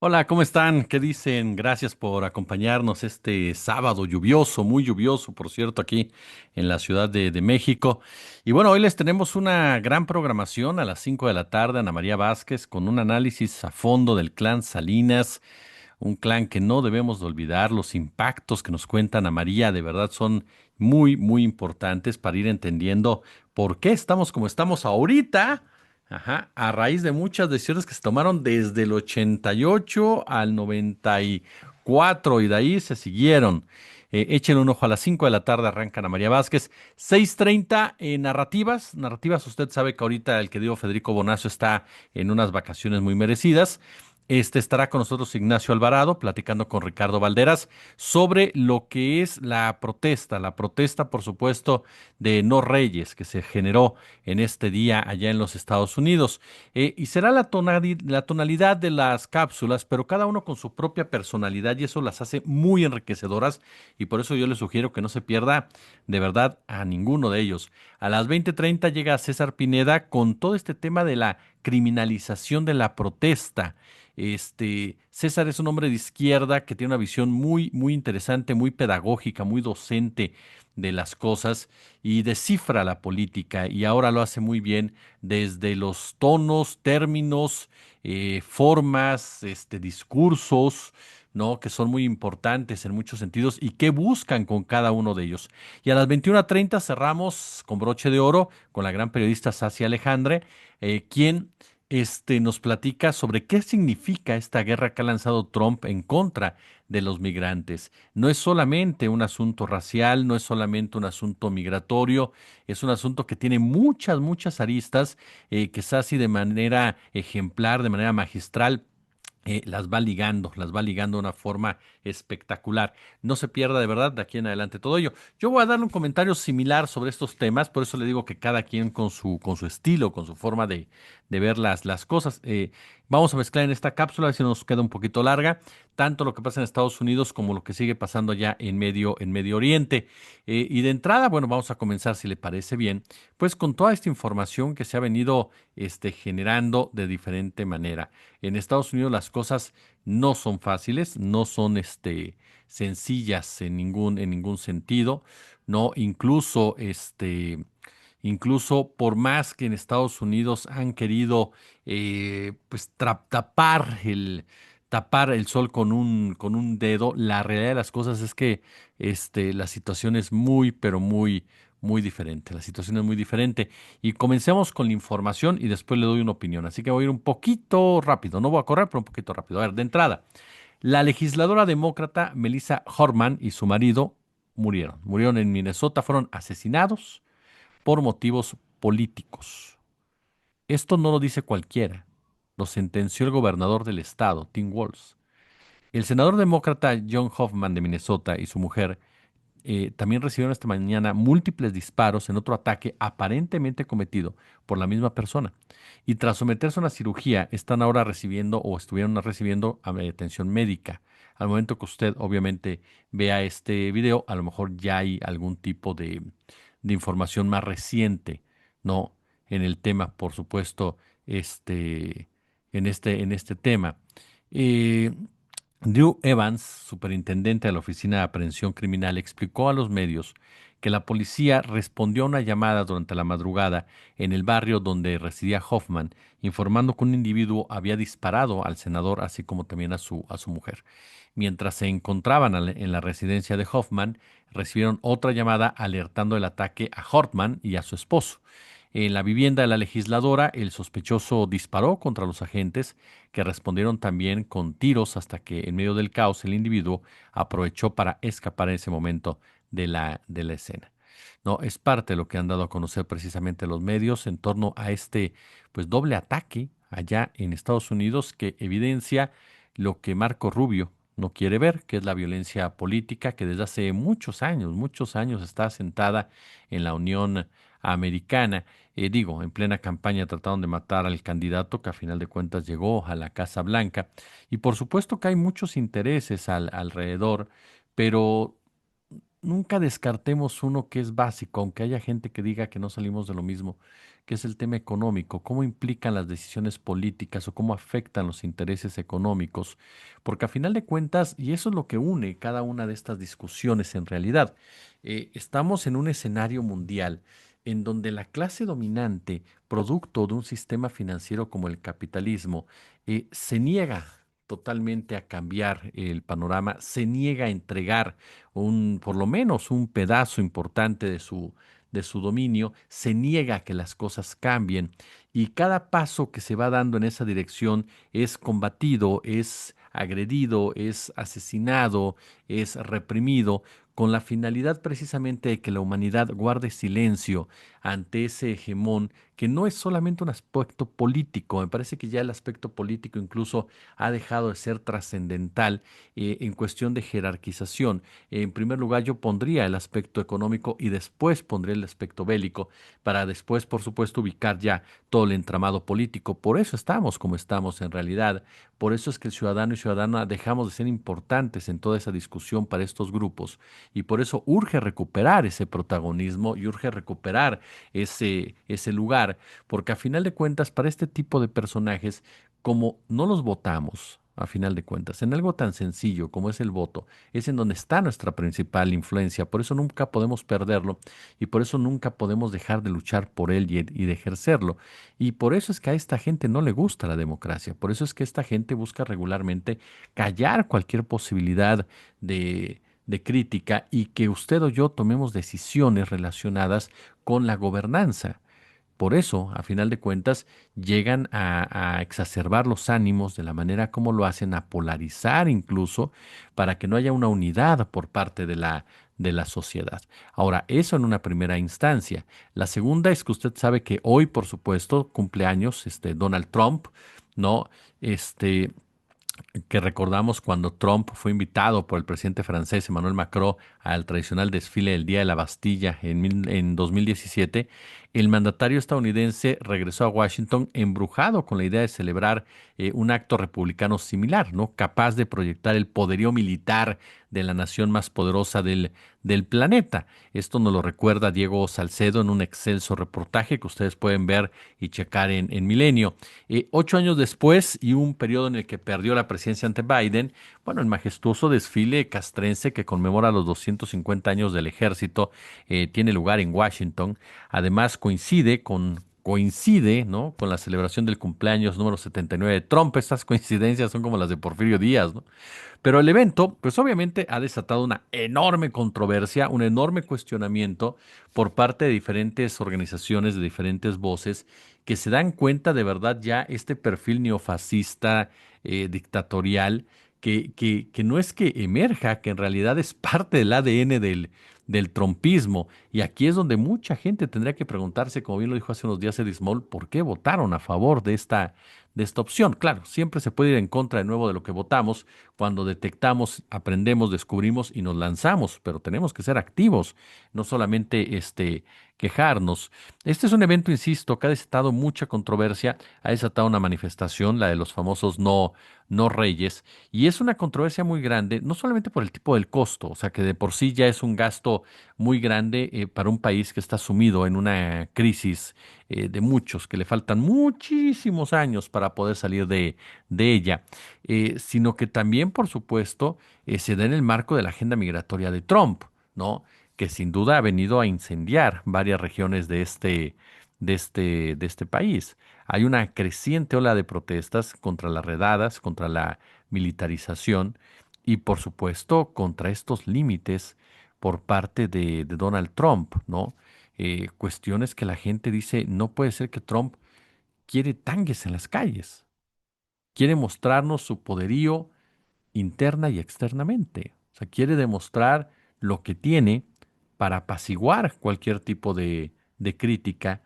Hola, ¿cómo están? ¿Qué dicen? Gracias por acompañarnos este sábado lluvioso, muy lluvioso, por cierto, aquí en la Ciudad de México. Y bueno, hoy les tenemos una gran programación a las 5 de la tarde, Ana María Vázquez, con un análisis a fondo del clan Salinas, un clan que no debemos de olvidar. Los impactos que nos cuenta Ana María de verdad son muy, muy importantes para ir entendiendo por qué estamos como estamos ahorita. Ajá, a raíz de muchas decisiones que se tomaron desde el 88 al 94 y de ahí se siguieron. Échenle un ojo a las 5 de la tarde, arranca Ana María Vázquez. 6:30 narrativas. Narrativas, usted sabe que ahorita el querido Federico Bonazo está en unas vacaciones muy merecidas. Estará con nosotros Ignacio Alvarado platicando con Ricardo Valderas sobre lo que es la protesta, por supuesto, de No Reyes que se generó en este día allá en los Estados Unidos. Y será la tonalidad de las cápsulas, pero cada uno con su propia personalidad y eso las hace muy enriquecedoras y por eso yo les sugiero que no se pierda de verdad a ninguno de ellos. A las 20:30 llega César Pineda con todo este tema de la criminalización de la protesta. César es un hombre de izquierda que tiene una visión muy, muy interesante, muy pedagógica, muy docente de las cosas y descifra la política y ahora lo hace muy bien desde los tonos, términos, formas, discursos, ¿no? Que son muy importantes en muchos sentidos y qué buscan con cada uno de ellos. Y a las 21:30 cerramos con broche de oro con la gran periodista Sasia Alejandre, quien nos platica sobre qué significa esta guerra que ha lanzado Trump en contra de los migrantes. No es solamente un asunto racial, no es solamente un asunto migratorio, es un asunto que tiene muchas, muchas aristas, que Sassi de manera ejemplar, de manera magistral, las va ligando de una forma espectacular. No se pierda de verdad de aquí en adelante todo ello. Yo voy a darle un comentario similar sobre estos temas, por eso le digo que cada quien con su estilo, con su forma de ver las cosas. Vamos a mezclar en esta cápsula, a ver si nos queda un poquito larga, tanto lo que pasa en Estados Unidos como lo que sigue pasando allá en Medio Oriente. Y de entrada, bueno, vamos a comenzar, si le parece bien, pues con toda esta información que se ha venido generando de diferente manera. En Estados Unidos las cosas no son fáciles, no son sencillas en ningún sentido, ¿no? Incluso por más que en Estados Unidos han querido pues tapar el sol con un dedo, la realidad de las cosas es que la situación es muy, pero muy, muy diferente. La situación es muy diferente. Y comencemos con la información y después le doy una opinión. Así que voy a ir un poquito rápido. No voy a correr, pero un poquito rápido. A ver, de entrada, la legisladora demócrata Melissa Horman y su marido murieron. Murieron en Minnesota, fueron asesinados por motivos políticos. Esto no lo dice cualquiera. Lo sentenció el gobernador del estado, Tim Walz. El senador demócrata John Hoffman de Minnesota y su mujer también recibieron esta mañana múltiples disparos en otro ataque aparentemente cometido por la misma persona. Y tras someterse a una cirugía, están ahora recibiendo o estuvieron recibiendo atención médica. Al momento que usted obviamente vea este video, a lo mejor ya hay algún tipo de información más reciente, ¿no? En el tema, por supuesto, en este tema. Eh, Drew Evans, superintendente de la Oficina de Aprehensión Criminal, explicó a los medios que la policía respondió a una llamada durante la madrugada en el barrio donde residía Hoffman, informando que un individuo había disparado al senador, así como también a su mujer. Mientras se encontraban en la residencia de Hoffman, recibieron otra llamada alertando del ataque a Hortman y a su esposo. En la vivienda de la legisladora, el sospechoso disparó contra los agentes, que respondieron también con tiros hasta que en medio del caos el individuo aprovechó para escapar en ese momento de la escena. No, es parte de lo que han dado a conocer precisamente los medios en torno a este pues doble ataque allá en Estados Unidos que evidencia lo que Marco Rubio no quiere ver, que es la violencia política que desde hace muchos años está asentada en la Unión Americana. Digo, en plena campaña trataron de matar al candidato que a final de cuentas llegó a la Casa Blanca. Y por supuesto que hay muchos intereses alrededor, pero nunca descartemos uno que es básico, aunque haya gente que diga que no salimos de lo mismo, que es el tema económico, cómo implican las decisiones políticas o cómo afectan los intereses económicos, porque a final de cuentas, y eso es lo que une cada una de estas discusiones en realidad, estamos en un escenario mundial en donde la clase dominante, producto de un sistema financiero como el capitalismo, se niega totalmente a cambiar el panorama, se niega a entregar por lo menos un pedazo importante de su dominio, se niega a que las cosas cambien y cada paso que se va dando en esa dirección es combatido, es agredido, es asesinado, es reprimido, con la finalidad precisamente de que la humanidad guarde silencio ante ese hegemón que no es solamente un aspecto político, me parece que ya el aspecto político incluso ha dejado de ser trascendental en cuestión de jerarquización. En primer lugar, yo pondría el aspecto económico y después pondría el aspecto bélico, para después, por supuesto, ubicar ya todo el entramado político. Por eso estamos como estamos en realidad. Por eso es que el ciudadano y ciudadana dejamos de ser importantes en toda esa discusión para estos grupos. Y por eso urge recuperar ese protagonismo y urge recuperar ese lugar, porque a final de cuentas, para este tipo de personajes, como no los votamos, a final de cuentas, en algo tan sencillo como es el voto, es en donde está nuestra principal influencia. Por eso nunca podemos perderlo y por eso nunca podemos dejar de luchar por él y de ejercerlo. Y por eso es que a esta gente no le gusta la democracia. Por eso es que esta gente busca regularmente callar cualquier posibilidad de crítica y que usted o yo tomemos decisiones relacionadas con la gobernanza. Por eso, a final de cuentas, llegan a exacerbar los ánimos de la manera como lo hacen, a polarizar incluso, para que no haya una unidad por parte de la sociedad. Ahora, eso en una primera instancia. La segunda es que usted sabe que hoy, por supuesto, cumpleaños Donald Trump, ¿no? Este, que recordamos cuando Trump fue invitado por el presidente francés Emmanuel Macron al tradicional desfile del Día de la Bastilla en 2017, el mandatario estadounidense regresó a Washington embrujado con la idea de celebrar un acto republicano similar, ¿no? Capaz de proyectar el poderío militar de la nación más poderosa del planeta. Esto nos lo recuerda Diego Salcedo en un excelso reportaje que ustedes pueden ver y checar en Milenio. 8 años después y un periodo en el que perdió la presidencia ante Biden, bueno, el majestuoso desfile castrense que conmemora los 250 años del ejército tiene lugar en Washington. Además, coincide, ¿no?, con la celebración del cumpleaños número 79 de Trump. Estas coincidencias son como las de Porfirio Díaz, ¿no? Pero el evento, pues obviamente ha desatado una enorme controversia, un enorme cuestionamiento por parte de diferentes organizaciones, de diferentes voces, que se dan cuenta de verdad ya este perfil neofascista, dictatorial, que no es que emerja, que en realidad es parte del ADN del trumpismo. Y aquí es donde mucha gente tendría que preguntarse, como bien lo dijo hace unos días Edith Small, ¿por qué votaron a favor de esta opción? Claro, siempre se puede ir en contra de nuevo de lo que votamos cuando detectamos, aprendemos, descubrimos y nos lanzamos, pero tenemos que ser activos, no solamente quejarnos. Este es un evento, insisto, que ha desatado mucha controversia, ha desatado una manifestación, la de los famosos no reyes, y es una controversia muy grande, no solamente por el tipo del costo, o sea que de por sí ya es un gasto muy grande para un país que está sumido en una crisis de muchos, que le faltan muchísimos años para poder salir de ella, sino que también, por supuesto, se da en el marco de la agenda migratoria de Trump, ¿no? Que sin duda ha venido a incendiar varias regiones de este país. Hay una creciente ola de protestas contra las redadas, contra la militarización y, por supuesto, contra estos límites por parte de Donald Trump, ¿no? Cuestiones que la gente dice, no puede ser que Trump quiere tangues en las calles, quiere mostrarnos su poderío interna y externamente. O sea, quiere demostrar lo que tiene para apaciguar cualquier tipo de crítica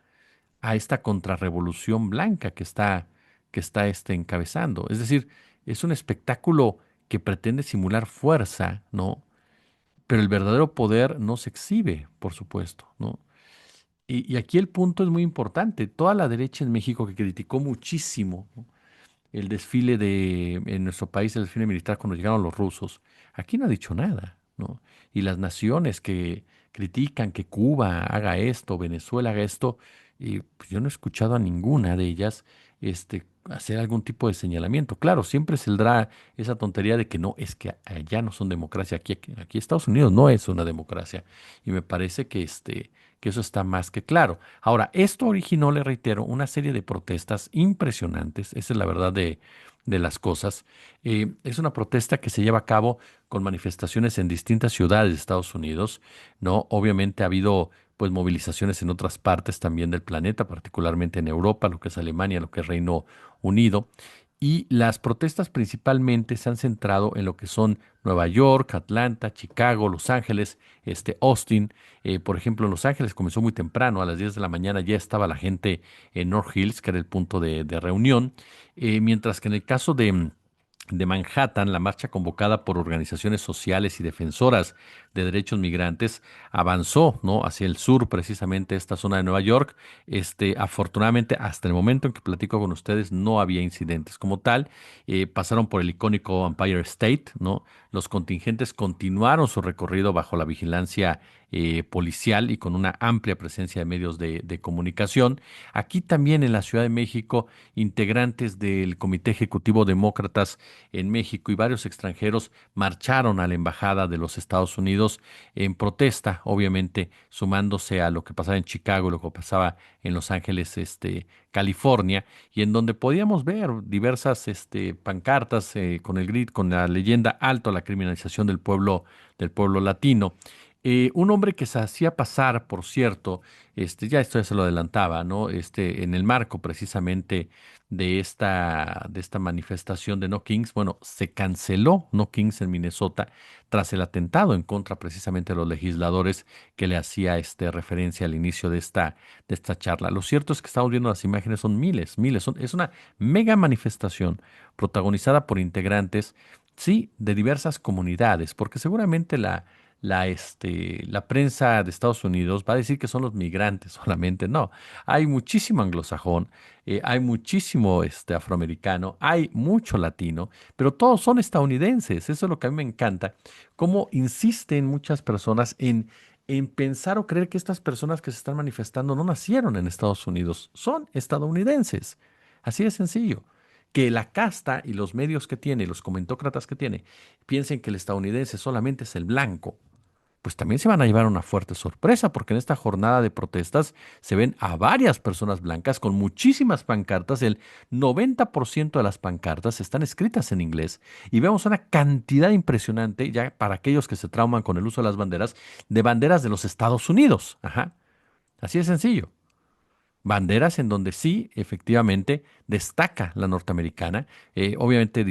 a esta contrarrevolución blanca que está encabezando. Es decir, es un espectáculo que pretende simular fuerza, ¿no? Pero el verdadero poder no se exhibe, por supuesto, ¿no? Y aquí el punto es muy importante. Toda la derecha en México que criticó muchísimo, ¿no?, el desfile en nuestro país, el desfile militar cuando llegaron los rusos, aquí no ha dicho nada, ¿no? Y las naciones que critican que Cuba haga esto, Venezuela haga esto, y pues, yo no he escuchado a ninguna de ellas hacer algún tipo de señalamiento. Claro, siempre saldrá esa tontería de que no, es que allá no son democracia, aquí Estados Unidos no es una democracia. Y me parece que eso está más que claro. Ahora, esto originó, le reitero, una serie de protestas impresionantes, esa es la verdad de las cosas. Es una protesta que se lleva a cabo con manifestaciones en distintas ciudades de Estados Unidos, ¿no? Obviamente ha habido pues movilizaciones en otras partes también del planeta, particularmente en Europa, lo que es Alemania, lo que es Reino Unido. Y las protestas principalmente se han centrado en lo que son Nueva York, Atlanta, Chicago, Los Ángeles, Austin. Por ejemplo, en Los Ángeles comenzó muy temprano, a las 10 de la mañana ya estaba la gente en North Hills, que era el punto de reunión. Mientras que en el caso de Manhattan, la marcha convocada por organizaciones sociales y defensoras de derechos migrantes avanzó, ¿no? Hacia el sur, precisamente esta zona de Nueva York. Afortunadamente, hasta el momento en que platico con ustedes, no había incidentes como tal. Pasaron por el icónico Empire State, ¿no? Los contingentes continuaron su recorrido bajo la vigilancia policial y con una amplia presencia de medios de comunicación. Aquí también en la Ciudad de México, integrantes del Comité Ejecutivo Demócratas en México y varios extranjeros marcharon a la Embajada de los Estados Unidos en protesta, obviamente sumándose a lo que pasaba en Chicago, lo que pasaba en Los Ángeles, California, y en donde podíamos ver diversas pancartas con el grit, con la leyenda alto a la criminalización del pueblo latino. Un hombre que se hacía pasar, por cierto, ya esto ya se lo adelantaba, ¿no? En el marco precisamente de esta manifestación de No Kings, bueno, se canceló No Kings en Minnesota tras el atentado en contra precisamente de los legisladores que le hacía referencia al inicio de esta charla. Lo cierto es que estamos viendo las imágenes, son miles, miles, es una mega manifestación protagonizada por integrantes, sí, de diversas comunidades, porque seguramente la prensa de Estados Unidos va a decir que son los migrantes solamente. No, hay muchísimo anglosajón, hay muchísimo afroamericano, hay mucho latino, pero todos son estadounidenses. Eso es lo que a mí me encanta. Cómo insisten muchas personas en pensar o creer que estas personas que se están manifestando no nacieron en Estados Unidos, son estadounidenses. Así de sencillo. Que la casta y los medios que tiene, los comentócratas que tiene, piensen que el estadounidense solamente es el blanco, pues también se van a llevar una fuerte sorpresa, porque en esta jornada de protestas se ven a varias personas blancas con muchísimas pancartas. El 90% de las pancartas están escritas en inglés y vemos una cantidad impresionante, ya para aquellos que se trauman con el uso de las banderas, de banderas de los Estados Unidos. Ajá. Así de sencillo. Banderas en donde sí, efectivamente, destaca la norteamericana. Obviamente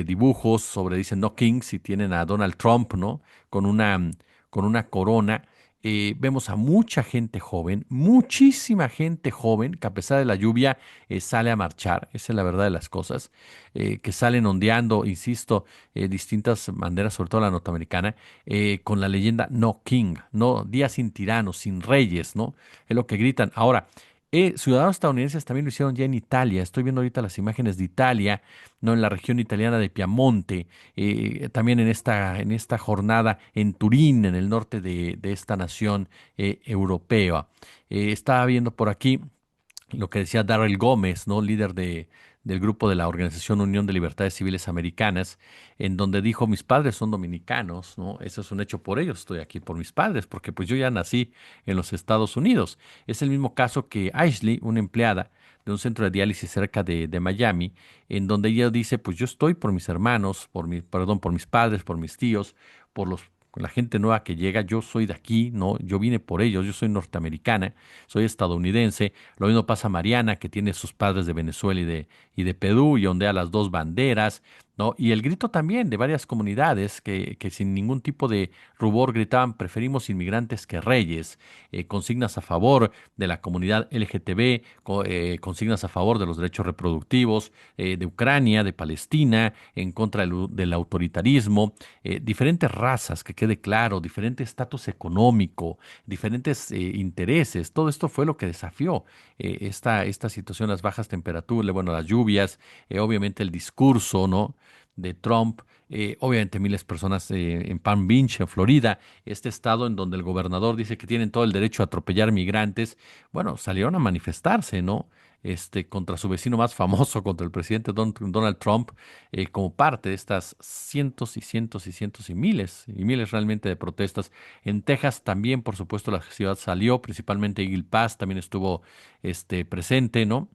dibujos sobre, dicen No Kings y tienen a Donald Trump, ¿no? Con una corona. Vemos a mucha gente joven, muchísima gente joven, que a pesar de la lluvia sale a marchar, esa es la verdad de las cosas, que salen ondeando, insisto, distintas banderas, sobre todo la norteamericana, con la leyenda No King, no, día sin tiranos, sin reyes, ¿no? Es lo que gritan. Ahora, ciudadanos estadounidenses también lo hicieron ya en Italia. Estoy viendo ahorita las imágenes de Italia, no en la región italiana de Piamonte, también en esta jornada en Turín, en el norte de esta nación europea. Estaba viendo por aquí lo que decía Darrell Gómez, ¿no? Líder del grupo de la Organización Unión de Libertades Civiles Americanas, en donde dijo, mis padres son dominicanos, ¿no? Eso es un hecho, por ellos estoy aquí, por mis padres, porque pues yo ya nací en los Estados Unidos. Es el mismo caso que Ashley, una empleada de un centro de diálisis cerca de Miami, en donde ella dice, pues yo estoy por mis hermanos, por mis padres, por mis tíos, por la gente nueva que llega, yo soy de aquí, ¿no? Yo vine por ellos, yo soy norteamericana, soy estadounidense. Lo mismo pasa a Mariana, que tiene sus padres de Venezuela y de Perú, y ondea las dos banderas, ¿no? Y el grito también de varias comunidades que sin ningún tipo de rubor gritaban, preferimos inmigrantes que reyes, consignas a favor de la comunidad LGTB, consignas a favor de los derechos reproductivos, de Ucrania, de Palestina, en contra del autoritarismo, diferentes razas, que quede claro, diferente estatus económico, diferentes intereses. Todo esto fue lo que desafió esta situación, las bajas temperaturas, bueno, las lluvias, obviamente el discurso, ¿no? de Trump, Obviamente miles de personas en Palm Beach, en Florida, este estado en donde el gobernador dice que tienen todo el derecho a atropellar migrantes, bueno, salieron a manifestarse, ¿no? Contra su vecino más famoso, contra el presidente Donald Trump, como parte de estas cientos y cientos y cientos y miles realmente de protestas. En Texas también, por supuesto, la ciudad salió, principalmente Eagle Pass también estuvo presente, ¿no?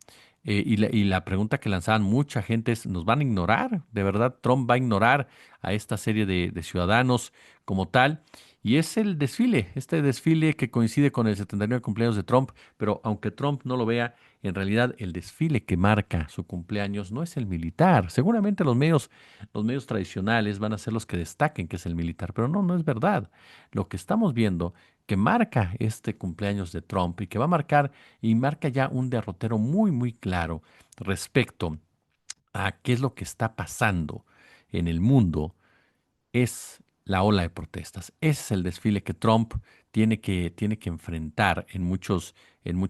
Y la pregunta que lanzaban mucha gente es, ¿nos van a ignorar? ¿De verdad Trump va a ignorar a esta serie de ciudadanos como tal? Y es el desfile, este desfile que coincide con el 79 cumpleaños de Trump, pero aunque Trump no lo vea, en realidad el desfile que marca su cumpleaños no es el militar. Seguramente los medios tradicionales van a ser los que destaquen que es el militar, pero no, no es verdad. Lo que estamos viendo que marca este cumpleaños de Trump y que va a marcar y marca ya un derrotero muy, muy claro respecto a qué es lo que está pasando en el mundo es la ola de protestas. Ese es el desfile que Trump tiene que enfrentar en muchos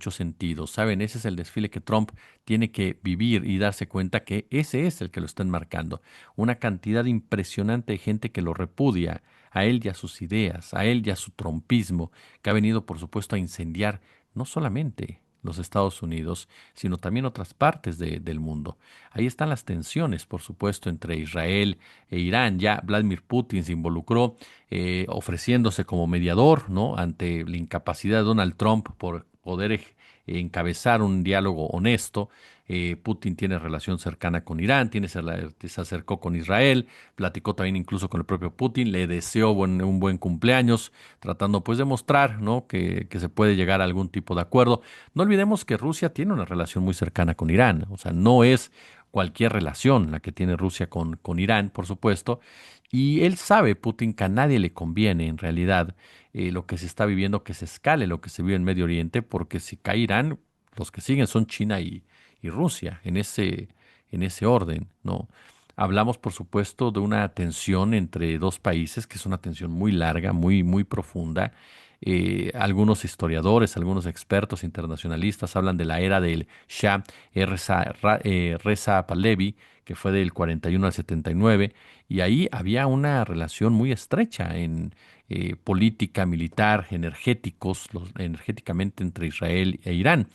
sentidos. ¿Saben? Ese es el desfile que Trump tiene que vivir y darse cuenta que ese es el que lo están marcando. Una cantidad impresionante de gente que lo repudia a él y a sus ideas, a él y a su trumpismo, que ha venido, por supuesto, a incendiar no solamente los Estados Unidos, sino también otras partes del mundo. Ahí están las tensiones, por supuesto, entre Israel e Irán. Ya Vladimir Putin se involucró ofreciéndose como mediador, ¿no? Ante la incapacidad de Donald Trump por poder encabezar un diálogo honesto. Putin tiene relación cercana con Irán, se acercó con Israel, platicó también incluso con el propio Putin, le deseó un buen cumpleaños, tratando pues de mostrar, ¿no? que se puede llegar a algún tipo de acuerdo. No olvidemos que Rusia tiene una relación muy cercana con Irán, o sea, no es cualquier relación la que tiene Rusia con Irán, por supuesto, y él sabe, Putin, que a nadie le conviene en realidad lo que se está viviendo, que se escale lo que se vive en Medio Oriente, porque si cae Irán, los que siguen son China y Rusia, en ese orden, ¿no? Hablamos, por supuesto, de una tensión entre dos países, que es una tensión muy larga, muy, muy profunda. Algunos historiadores, algunos expertos internacionalistas hablan de la era del Shah Reza Pahlavi, que fue del 41 al 79, y ahí había una relación muy estrecha en política, militar, energéticamente entre Israel e Irán.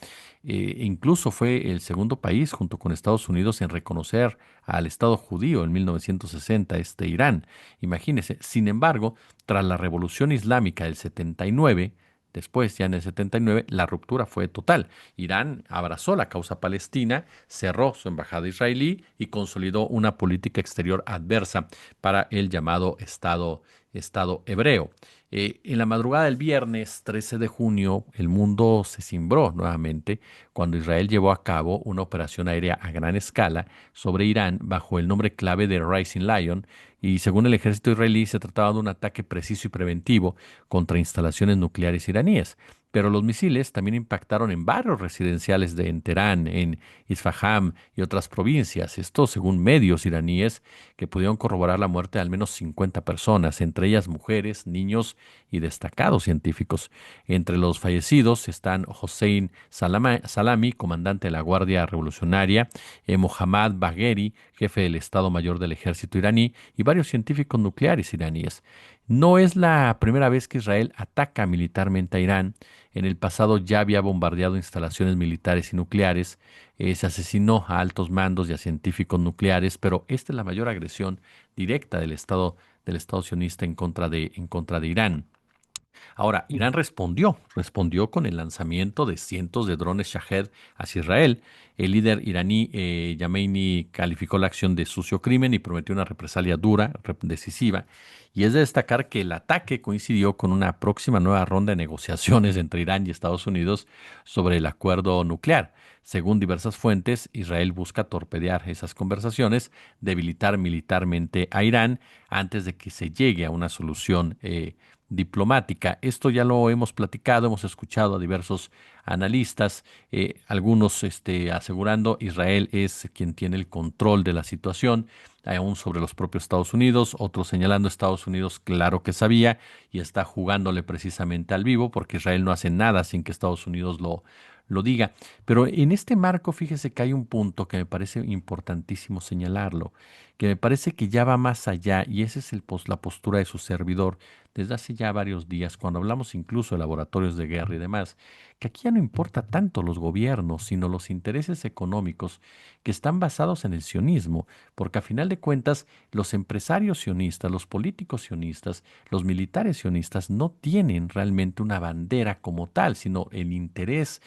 Incluso fue el segundo país, junto con Estados Unidos, en reconocer al Estado judío en 1960, Irán. Imagínese. Sin embargo, tras la Revolución Islámica del 79, después, ya en el 79, la ruptura fue total. Irán abrazó la causa palestina, cerró su embajada israelí y consolidó una política exterior adversa para el llamado Estado hebreo. En la madrugada del viernes 13 de junio, el mundo se cimbró nuevamente cuando Israel llevó a cabo una operación aérea a gran escala sobre Irán bajo el nombre clave de Rising Lion, y según el ejército israelí se trataba de un ataque preciso y preventivo contra instalaciones nucleares iraníes. Pero los misiles también impactaron en barrios residenciales en Teherán, en Isfahan y otras provincias. Esto según medios iraníes que pudieron corroborar la muerte de al menos 50 personas, entre ellas mujeres, niños y destacados científicos. Entre los fallecidos están Hossein Salami, comandante de la Guardia Revolucionaria, Mohammad Bagheri, jefe del Estado Mayor del Ejército iraní, y varios científicos nucleares iraníes. No es la primera vez que Israel ataca militarmente a Irán. En el pasado ya había bombardeado instalaciones militares y nucleares, se asesinó a altos mandos y a científicos nucleares, pero esta es la mayor agresión directa del Estado sionista en contra de Irán. Ahora, Irán respondió con el lanzamiento de cientos de drones Shahed hacia Israel. El líder iraní Yamenei calificó la acción de sucio crimen y prometió una represalia dura, decisiva. Y es de destacar que el ataque coincidió con una próxima nueva ronda de negociaciones entre Irán y Estados Unidos sobre el acuerdo nuclear. Según diversas fuentes, Israel busca torpedear esas conversaciones, debilitar militarmente a Irán antes de que se llegue a una solución diplomática. Esto ya lo hemos platicado, hemos escuchado a diversos analistas, algunos asegurando Israel es quien tiene el control de la situación, aún sobre los propios Estados Unidos, otros señalando Estados Unidos, claro que sabía y está jugándole precisamente al vivo porque Israel no hace nada sin que Estados Unidos lo diga. Pero en este marco, fíjese que hay un punto que me parece importantísimo señalarlo, que me parece que ya va más allá, y esa es la postura de su servidor desde hace ya varios días, cuando hablamos incluso de laboratorios de guerra y demás, que aquí ya no importa tanto los gobiernos, sino los intereses económicos que están basados en el sionismo, porque a final de cuentas los empresarios sionistas, los políticos sionistas, los militares sionistas no tienen realmente una bandera como tal, sino el interés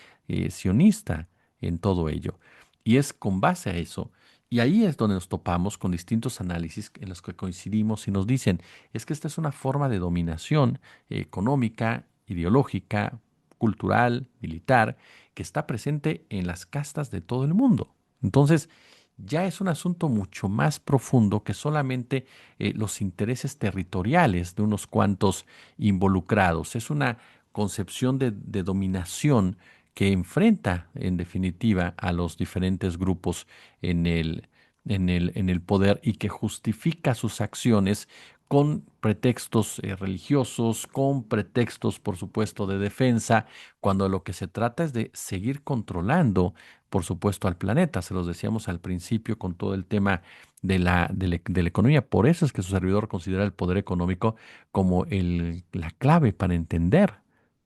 sionista en todo ello. Y es con base a eso. Y ahí es donde nos topamos con distintos análisis en los que coincidimos y nos dicen, es que esta es una forma de dominación económica, ideológica, cultural, militar, que está presente en las castas de todo el mundo. Entonces, ya es un asunto mucho más profundo que solamente los intereses territoriales de unos cuantos involucrados. Es una concepción de dominación que enfrenta, en definitiva, a los diferentes grupos en el poder y que justifica sus acciones con pretextos religiosos, con pretextos, por supuesto, de defensa, cuando lo que se trata es de seguir controlando, por supuesto, al planeta. Se los decíamos al principio con todo el tema de la economía. Por eso es que su servidor considera el poder económico como la clave para entender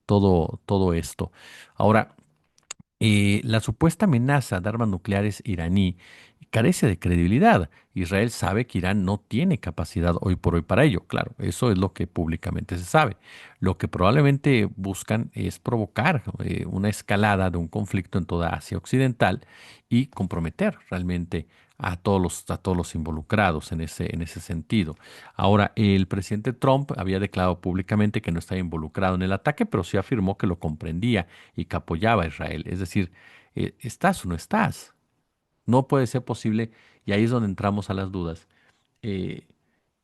todo esto. Ahora, la supuesta amenaza de armas nucleares iraní carece de credibilidad. Israel sabe que Irán no tiene capacidad hoy por hoy para ello. Claro, eso es lo que públicamente se sabe. Lo que probablemente buscan es provocar una escalada de un conflicto en toda Asia Occidental y comprometer realmente a todos los involucrados en ese sentido. Ahora, el presidente Trump había declarado públicamente que no estaba involucrado en el ataque, pero sí afirmó que lo comprendía y que apoyaba a Israel. Es decir, ¿estás o no estás? No puede ser posible, y ahí es donde entramos a las dudas, eh,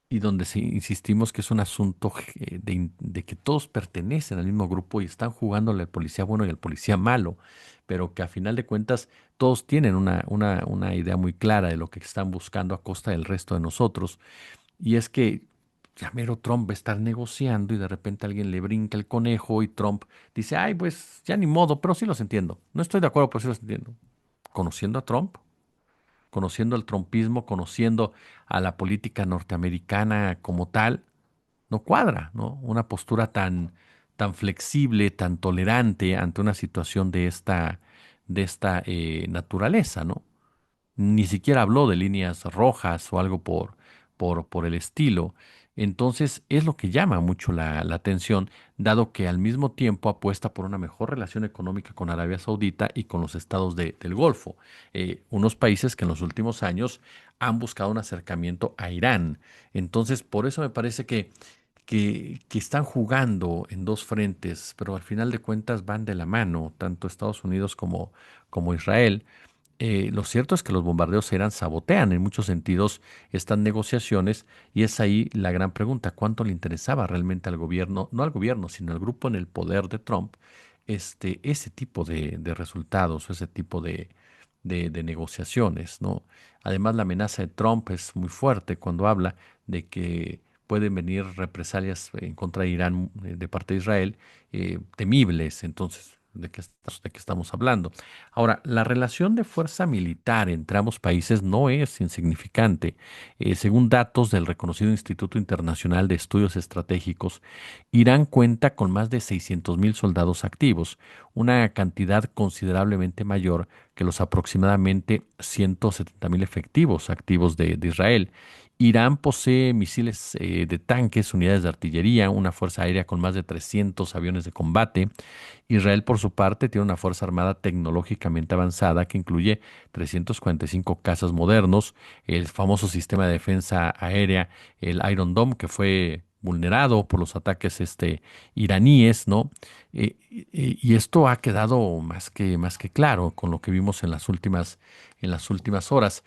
y donde insistimos que es un asunto de que todos pertenecen al mismo grupo y están jugándole al policía bueno y al policía malo, pero que a final de cuentas todos tienen una idea muy clara de lo que están buscando a costa del resto de nosotros. Y es que ya mero Trump va a estar negociando y de repente alguien le brinca el conejo y Trump dice, ay, pues ya ni modo, pero sí los entiendo. No estoy de acuerdo, pero sí los entiendo. Conociendo a Trump, conociendo el trumpismo, conociendo a la política norteamericana como tal, no cuadra, ¿no? Una postura tan flexible, tan tolerante ante una situación de esta naturaleza, ¿no? Ni siquiera habló de líneas rojas o algo por el estilo. Entonces es lo que llama mucho la atención, dado que al mismo tiempo apuesta por una mejor relación económica con Arabia Saudita y con los estados del Golfo, unos países que en los últimos años han buscado un acercamiento a Irán. Entonces, por eso me parece que están jugando en dos frentes, pero al final de cuentas van de la mano, tanto Estados Unidos como Israel. Lo cierto es que los bombardeos eran sabotean en muchos sentidos estas negociaciones y es ahí la gran pregunta, ¿cuánto le interesaba realmente al gobierno, no al gobierno, sino al grupo en el poder de Trump, ese tipo de resultados, ese tipo de negociaciones, ¿no? Además, la amenaza de Trump es muy fuerte cuando habla de que pueden venir represalias en contra de Irán de parte de Israel, temibles, entonces, ¿de qué estamos hablando? Ahora, la relación de fuerza militar entre ambos países no es insignificante. Según datos del reconocido Instituto Internacional de Estudios Estratégicos, Irán cuenta con más de 600.000 soldados activos, una cantidad considerablemente mayor que los aproximadamente 170.000 efectivos activos de Israel. Irán posee misiles de tanques, unidades de artillería, una fuerza aérea con más de 300 aviones de combate. Israel, por su parte, tiene una fuerza armada tecnológicamente avanzada que incluye 345 cazas modernos, el famoso sistema de defensa aérea, el Iron Dome, que fue vulnerado por los ataques iraníes, ¿no? Y esto ha quedado más que claro con lo que vimos en las últimas horas.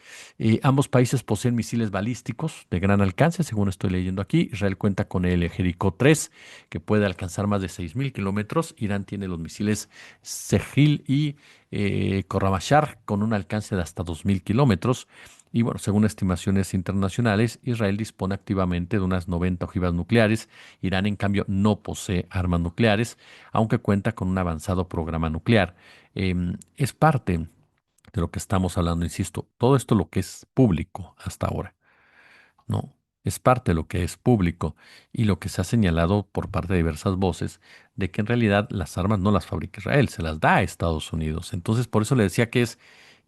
Ambos países poseen misiles balísticos de gran alcance, según estoy leyendo aquí. Israel cuenta con el Jericó 3, que puede alcanzar más de 6.000 kilómetros. Irán tiene los misiles Sejil y Khorramshahr con un alcance de hasta 2.000 kilómetros. Y bueno, según estimaciones internacionales, Israel dispone activamente de unas 90 ojivas nucleares. Irán, en cambio, no posee armas nucleares, aunque cuenta con un avanzado programa nuclear. Es parte de lo que estamos hablando, insisto, todo esto lo que es público hasta ahora. No, es parte de lo que es público y lo que se ha señalado por parte de diversas voces de que en realidad las armas no las fabrica Israel, se las da a Estados Unidos. Entonces, por eso le decía que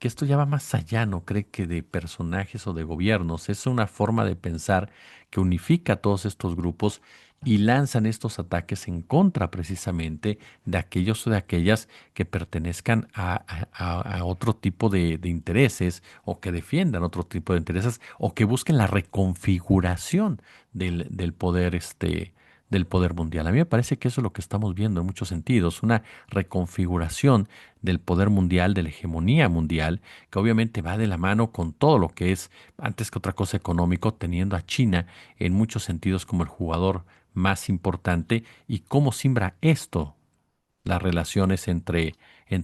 esto ya va más allá, no cree que de personajes o de gobiernos, es una forma de pensar que unifica a todos estos grupos y lanzan estos ataques en contra precisamente de aquellos o de aquellas que pertenezcan a otro tipo de intereses o que defiendan otro tipo de intereses o que busquen la reconfiguración del poder del poder mundial. A mí me parece que eso es lo que estamos viendo en muchos sentidos, una reconfiguración del poder mundial, de la hegemonía mundial, que obviamente va de la mano con todo lo que es, antes que otra cosa, económico, teniendo a China en muchos sentidos como el jugador más importante y cómo simbra esto las relaciones entre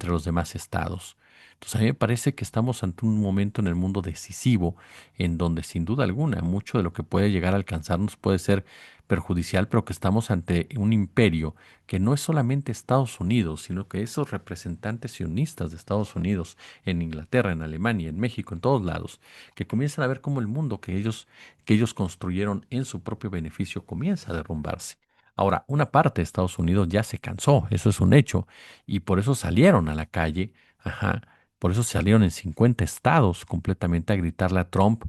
los demás estados. Entonces, a mí me parece que estamos ante un momento en el mundo decisivo, en donde sin duda alguna mucho de lo que puede llegar a alcanzarnos puede ser perjudicial, pero que estamos ante un imperio que no es solamente Estados Unidos, sino que esos representantes sionistas de Estados Unidos en Inglaterra, en Alemania, en México, en todos lados, que comienzan a ver cómo el mundo que ellos construyeron en su propio beneficio comienza a derrumbarse. Ahora, una parte de Estados Unidos ya se cansó, eso es un hecho, y por eso salieron a la calle, ajá, por eso salieron en 50 estados completamente a gritarle a Trump,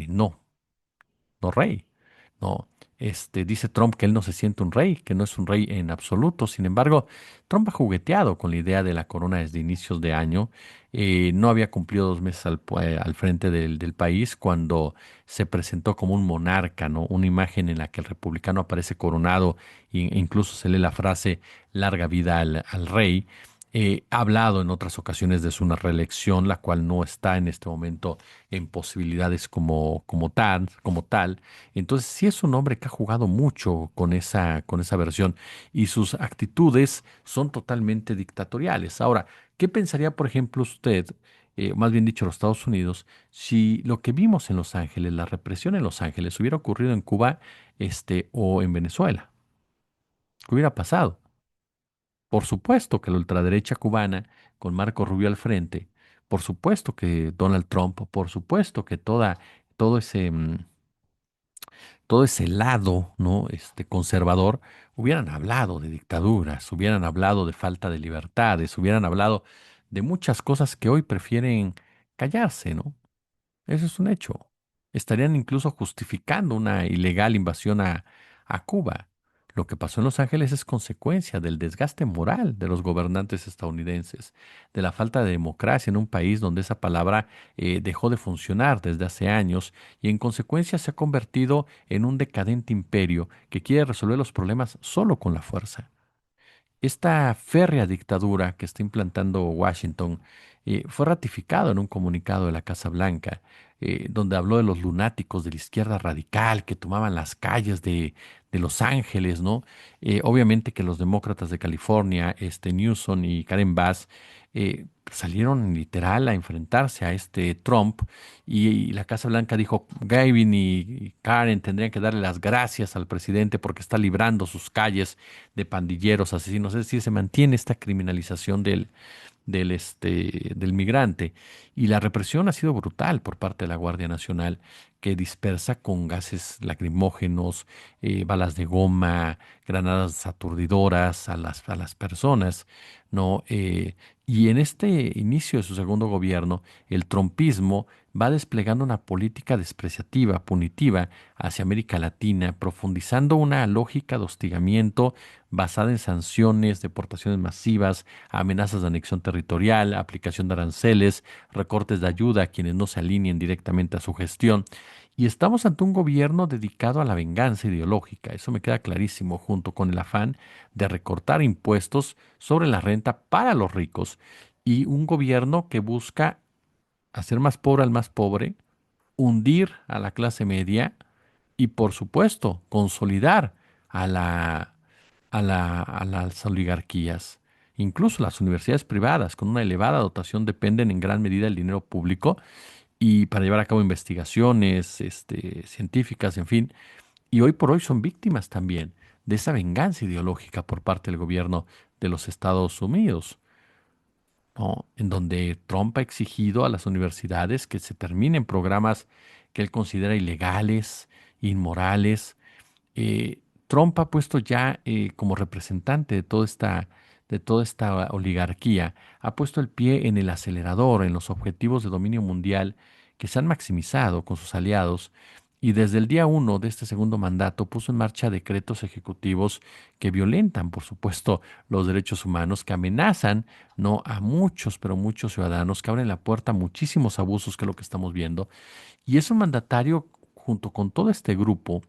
no, no rey. No, dice Trump que él no se siente un rey, que no es un rey en absoluto. Sin embargo, Trump ha jugueteado con la idea de la corona desde inicios de año. No había cumplido 2 meses al frente del país cuando se presentó como un monarca, ¿no? Una imagen en la que el republicano aparece coronado e incluso se lee la frase larga vida al rey. Ha hablado en otras ocasiones de su una reelección, la cual no está en este momento en posibilidades como tal. Entonces, sí es un hombre que ha jugado mucho con esa versión y sus actitudes son totalmente dictatoriales. Ahora, ¿qué pensaría, por ejemplo, usted, más bien dicho, los Estados Unidos, si lo que vimos en Los Ángeles, la represión en Los Ángeles, hubiera ocurrido en Cuba, o en Venezuela? ¿Qué hubiera pasado? Por supuesto que la ultraderecha cubana, con Marco Rubio al frente, por supuesto que Donald Trump, por supuesto que todo todo ese lado, ¿no? Conservador, hubieran hablado de dictaduras, hubieran hablado de falta de libertades, hubieran hablado de muchas cosas que hoy prefieren callarse, ¿no? Eso es un hecho. Estarían incluso justificando una ilegal invasión a Cuba. Lo que pasó en Los Ángeles es consecuencia del desgaste moral de los gobernantes estadounidenses, de la falta de democracia en un país donde esa palabra dejó de funcionar desde hace años y en consecuencia se ha convertido en un decadente imperio que quiere resolver los problemas solo con la fuerza. Esta férrea dictadura que está implantando Washington fue ratificado en un comunicado de la Casa Blanca, donde habló de los lunáticos de la izquierda radical que tomaban las calles de Los Ángeles, ¿no? Obviamente que los demócratas de California, Newsom y Karen Bass, salieron literal a enfrentarse a este Trump y la Casa Blanca dijo, Gavin y Karen tendrían que darle las gracias al presidente porque está librando sus calles de pandilleros, asesinos. Es decir, se mantiene esta criminalización del migrante. Y la represión ha sido brutal por parte de la Guardia Nacional, que dispersa con gases lacrimógenos, balas de goma, granadas aturdidoras a las personas, ¿no? Y en este inicio de su segundo gobierno, el trumpismo va desplegando una política despreciativa, punitiva hacia América Latina, profundizando una lógica de hostigamiento basada en sanciones, deportaciones masivas, amenazas de anexión territorial, aplicación de aranceles, recortes de ayuda a quienes no se alineen directamente a su gestión. Y estamos ante un gobierno dedicado a la venganza ideológica, eso me queda clarísimo, junto con el afán de recortar impuestos sobre la renta para los ricos y un gobierno que busca hacer más pobre al más pobre, hundir a la clase media y, por supuesto, consolidar a a las oligarquías. Incluso las universidades privadas, con una elevada dotación, dependen en gran medida del dinero público y para llevar a cabo investigaciones, científicas, en fin. Y hoy por hoy son víctimas también de esa venganza ideológica por parte del gobierno de los Estados Unidos, ¿no? En donde Trump ha exigido a las universidades que se terminen programas que él considera ilegales, inmorales. Trump ha puesto ya como representante de toda esta oligarquía, ha puesto el pie en el acelerador, en los objetivos de dominio mundial que se han maximizado con sus aliados. Y desde el día uno de este segundo mandato puso en marcha decretos ejecutivos que violentan, por supuesto, los derechos humanos, que amenazan, no, a muchos, pero muchos ciudadanos, que abren la puerta a muchísimos abusos, que es lo que estamos viendo. Y es un mandatario junto con todo este grupo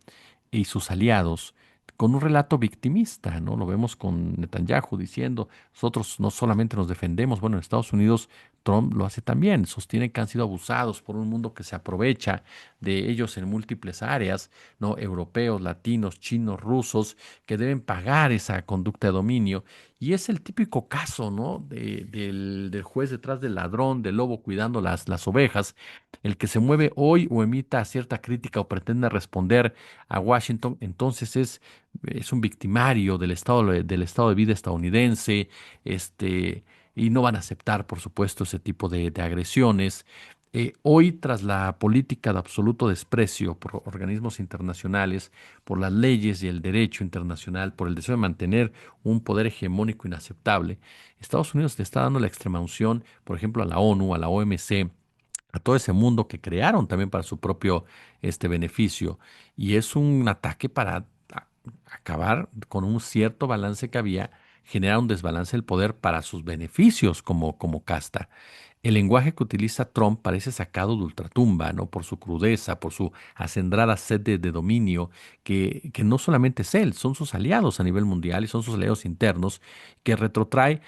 y sus aliados con un relato victimista, ¿no? Lo vemos con Netanyahu diciendo, nosotros no solamente nos defendemos, bueno, en Estados Unidos Trump lo hace también, sostiene que han sido abusados por un mundo que se aprovecha de ellos en múltiples áreas, ¿no? Europeos, latinos, chinos, rusos, que deben pagar esa conducta de dominio. Y es el típico caso, ¿no? Del juez detrás del ladrón, del lobo cuidando las ovejas, el que se mueve hoy o emita cierta crítica o pretende responder a Washington, entonces es un victimario del estado de vida estadounidense, este, y no van a aceptar, por supuesto, ese tipo de agresiones. Hoy, tras la política de absoluto desprecio por organismos internacionales, por las leyes y el derecho internacional, por el deseo de mantener un poder hegemónico inaceptable, Estados Unidos le está dando la extrema unción, por ejemplo, a la ONU, a la OMC, a todo ese mundo que crearon también para su propio beneficio. Y es un ataque para acabar con un cierto balance que había, generar un desbalance del poder para sus beneficios como casta. El lenguaje que utiliza Trump parece sacado de ultratumba, ¿no? Por su crudeza, por su acendrada sed de dominio, que no solamente es él, son sus aliados a nivel mundial y son sus aliados internos, que retrotrae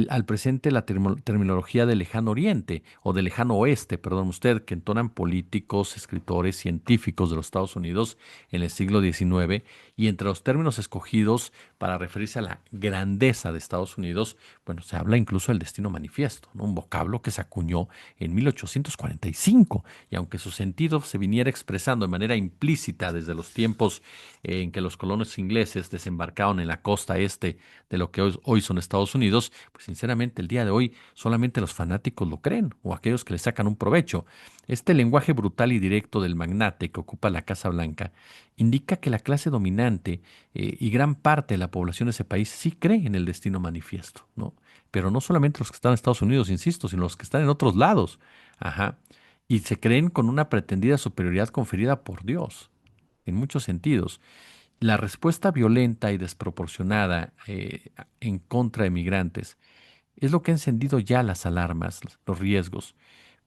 al presente la terminología del lejano oriente o del lejano oeste, perdón usted, que entonan políticos, escritores, científicos de los Estados Unidos en el siglo XIX, y entre los términos escogidos para referirse a la grandeza de Estados Unidos, bueno, se habla incluso del destino manifiesto, ¿no? Un vocablo que se acuñó en 1845, y aunque su sentido se viniera expresando de manera implícita desde los tiempos en que los colonos ingleses desembarcaron en la costa este de lo que hoy son Estados Unidos, pues sinceramente el día de hoy solamente los fanáticos lo creen o aquellos que le sacan un provecho. Este lenguaje brutal y directo del magnate que ocupa la Casa Blanca indica que la clase dominante y gran parte de la población de ese país sí cree en el destino manifiesto, ¿no? Pero no solamente los que están en Estados Unidos, insisto, sino los que están en otros lados. Ajá. Y se creen con una pretendida superioridad conferida por Dios, en muchos sentidos. La respuesta violenta y desproporcionada en contra de migrantes es lo que ha encendido ya las alarmas, los riesgos,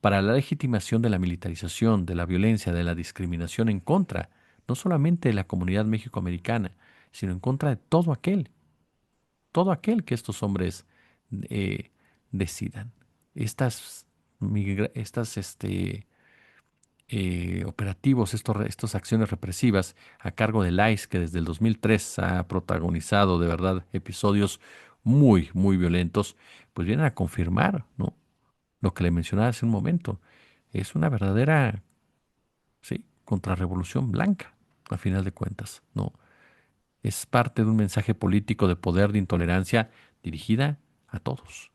para la legitimación de la militarización, de la violencia, de la discriminación en contra, no solamente de la comunidad mexicoamericana, sino en contra de todo aquel que estos hombres eh, decidan. Estas, estas operativos, estas acciones represivas a cargo del ICE, que desde el 2003 ha protagonizado de verdad episodios muy, muy violentos, pues vienen a confirmar, ¿no? Lo que le mencionaba hace un momento. Es una verdadera, sí, contrarrevolución blanca, a final de cuentas, ¿no? Es parte de un mensaje político de poder, de intolerancia, dirigida a todos.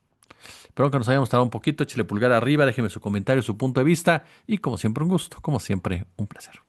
Espero que nos hayamos tardado un poquito. Échale pulgar arriba, déjeme su comentario, su punto de vista y como siempre un gusto, como siempre un placer.